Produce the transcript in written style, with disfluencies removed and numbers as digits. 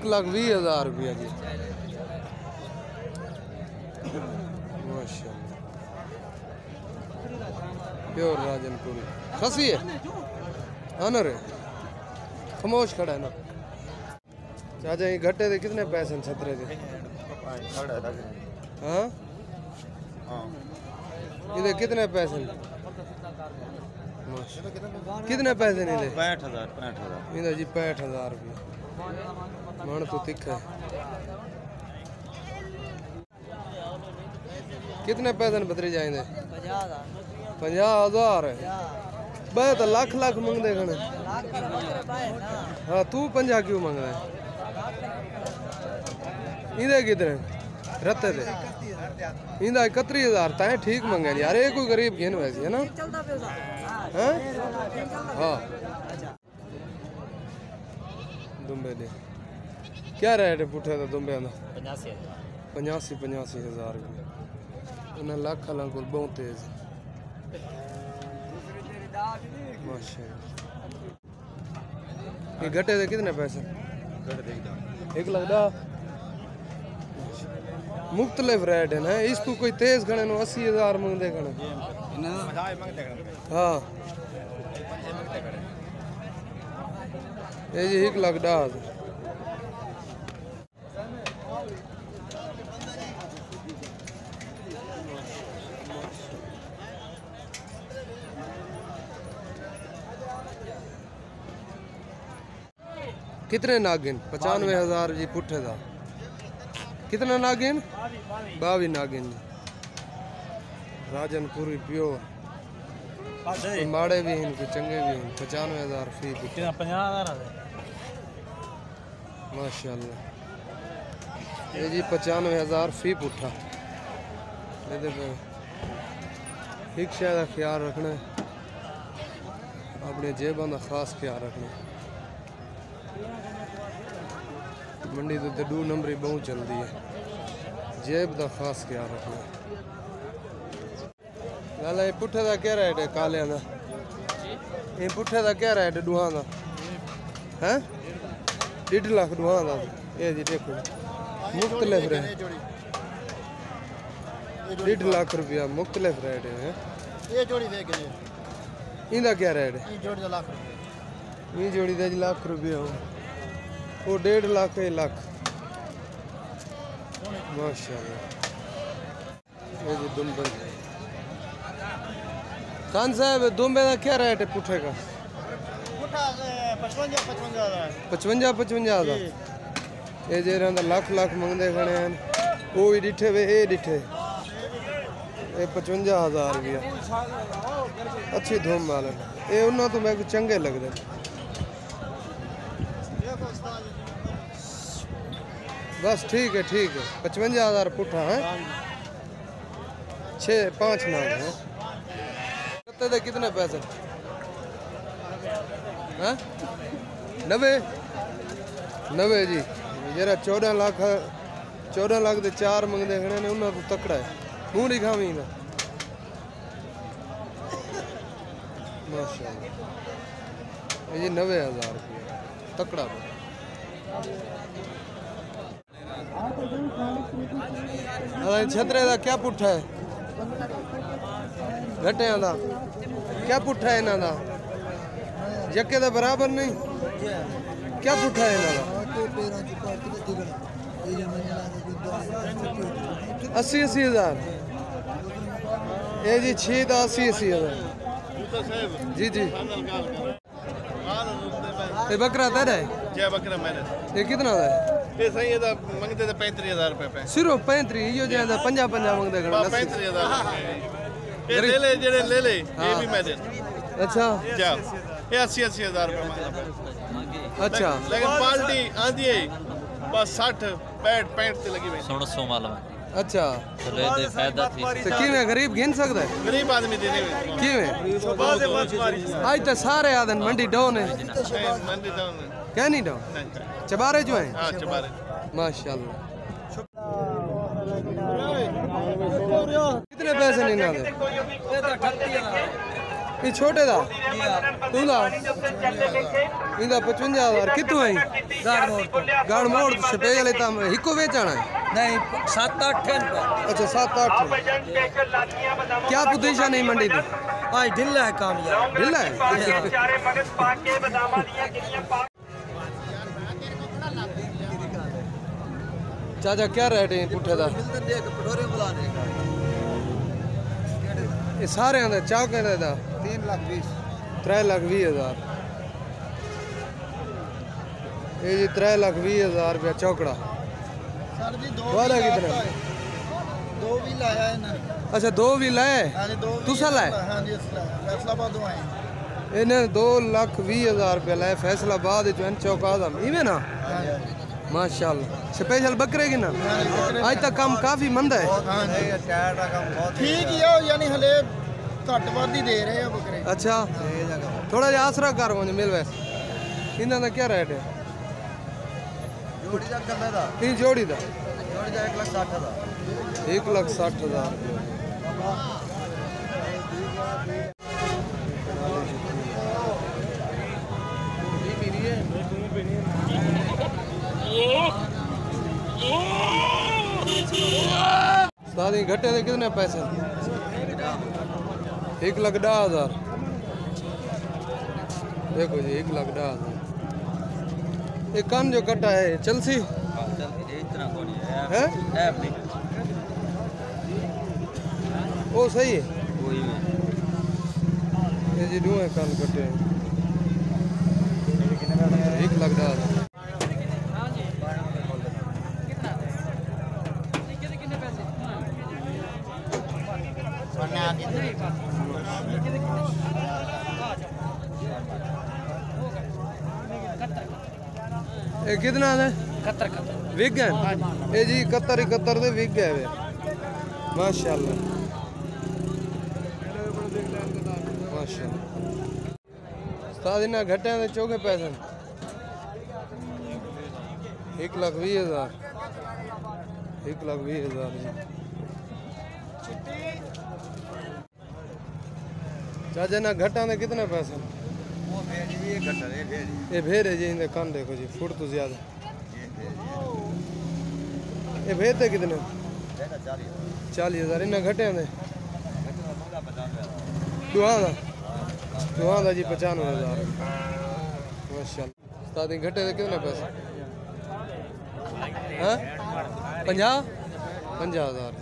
1,20,000 रुपया जी। माशाल्लाह प्योर राजनपुरी खसी है अनर है खामोश खड़ा है ना। चाचा ये घट्टे दे कितने पैसे छतरे के? हाँ इधर कितने पैसे? कितने पैसे नहीं दे? 65,000 इधर जी 65,000 रुपये मन तो तिखा है। कितने पैसे बतरी जाएंगे? 50,000 है बे तो लाख मंगदे खने। हाँ तू 50 क्यों मंग रहा है? इधर कितने रत्ते दे? इंदा 31,000 ताए ठीक मंगे यार। ये कोई गरीब घेन वैसे है ना? हाँ दुम्बे दे क्या रेट है पुठे तो दुम्बे का? 85,000 रुपये इन्हें लाख को बहुत तेज माशाल्लाह। ये घटे दे कितने पैसे? 1,10,000 मुख्तलिफ रेट है ना। इसको कोई तेज खड़े नो 80,000 मंगते खड़े। हाँ ये जी 1,10,000 कितने नागिन? 95,000 जी पुठे का। कितना नागिन? 22 नागिन जी राजनपुरी प्योर। माड़े भी हैं इनके चंगे भी हैं। 95,000 फी 50,000 माशाल्लाह। ये जी 95,000 फी पुठा। शिक्षा का ख्याल रखना अपने जेबों का खास ख्याल रखना। मंडी तो 2 नंबरी बहुत चलती है जेब का खास ख्याल रखना। लाला ये पुठे का क्या रेट है? काले का ये पुठे का क्या रेट है? डूहा का है 1.5 लाख डूहा का। ये जी देखो मुख्तलिफ रेट 1.5 लाख रुपया मुख्तलिफ रेट है। ये जोड़ी देख इनका क्या रेट है? ये जोड़ी का लाख रुपया। ये जोड़ी का लाख रुपया वो 1.5 लाख 1 लाख माशाल्लाह। ये जी दुम्बे खान साहब दुम्बे का क्या रेट है पुठे का? 55,000 ये जेरा लाख मंगते खड़े हैं। वो भी डिठे वे ये डिठे ये 55,000 रुपया अच्छी धूम वाले ये उन्होंने तो मैं चंगे लगते। बस ठीक है 55,000 पुठा है 6-5 नाम है। दे कितने पैसे? हाँ 90 जी जरा 14 लाख दे 4 मंगते खड़े ने उन्होंने तो तकड़ा है मुँह नहीं खावी का माशाल्लाह। ये 90,000 रुपया तकड़ा। छतरे का क्या पुठा है? घटिया का क्या पुठा है इन्हों का? जक्के का बराबर नहीं क्या पुठा है इन्हों का? 80,000 ये जी 6 का 80,000 जी जी। ये बकरा तेरा है? क्या बकरा मैंने ये कितना है? ये सही है मंगते थे 35,000 रुपए पे। सिर्फ 35 यो जे 50 मंगते खड़े 35,000 ये ले ले जेड़े ले ले ये भी मैं दे। अच्छा क्या ये 80,000 रुपए मांगा। अच्छा लेकिन पार्टी आंधी है बस 60 65 से लगी हुई 100 मालूम। अच्छा चलो ये फायदा थी तो किवें गरीब गिन सकदा है? गरीब आदमी देने में किवें आज तो सारे आदन मंडी डाउन है। मंडी डाउन क्या नहीं डाउन चबारे जो है? हां चबारे माशाल्लाह। कितने पैसे नहीं ना दे? ये छोटे दा तू दा इंदा 55,000 कितों आई गाड़ मोड़ स्पेशल ता हिको बेचना है नहीं 7-8 अच्छा 7-8 क्या पुदेशा नहीं मंडी दी आज ढिल्ला है काम यार ढिल्ला है चाचा क्या रेट है पुट्ठे दा ये सारे दा चाके दा 3,20,000 ये जी 3,20,000 रुपया चौकड़ा सर जी वाला कितना दो भी लाया है ना अच्छा 2 भी लाए हां जी 2 तुसा लाए हां जी फैसलाबाद आए इन्हें 2,20,000 रुपया लाए फैसलाबाद चौन चौक आदम इवे ना माशाल्लाह स्पेशल बकरे की ना आज तक काम काफी मंदा है हां जी टायर का काम बहुत ठीक ही है यानी हले घट वध ही दे रहे हैं बकरे अच्छा थोड़ा जिहा आसरा कर मुझे मिल वैसे इन्हां दा क्या रेट है जोड़ी का करने दा इन जोड़ी दा जोड़ी का 1,60,000 1,60,000 सादी घटे दे कितने पैसे 1,10,000 देखो जी 1,10,000 ये कान जो कटा है चलसी इतना कौन है वो सही है वही में ये जी दो कान कटे हैं 1,10,000 ये कितना है विक गए ये जी 71 दे विक गए वे माशाल्लाह माशाल्लाह उस्ताद इन्ना घटे दे चौके पैसे 1,20,000 1,20,000 जी चाचा ना घटा दे कितने पैसे वो भेज भी घट है भेज ये भेड़ है जी इनके कान देखो जी फुट तो ज्यादा ये भेड़ थे कितने 40,000 इन्ना घटे दे दुआ जी 95,000 माशाल्लाह उस्ताद घटे दे कितने पैसे हाँ 50,000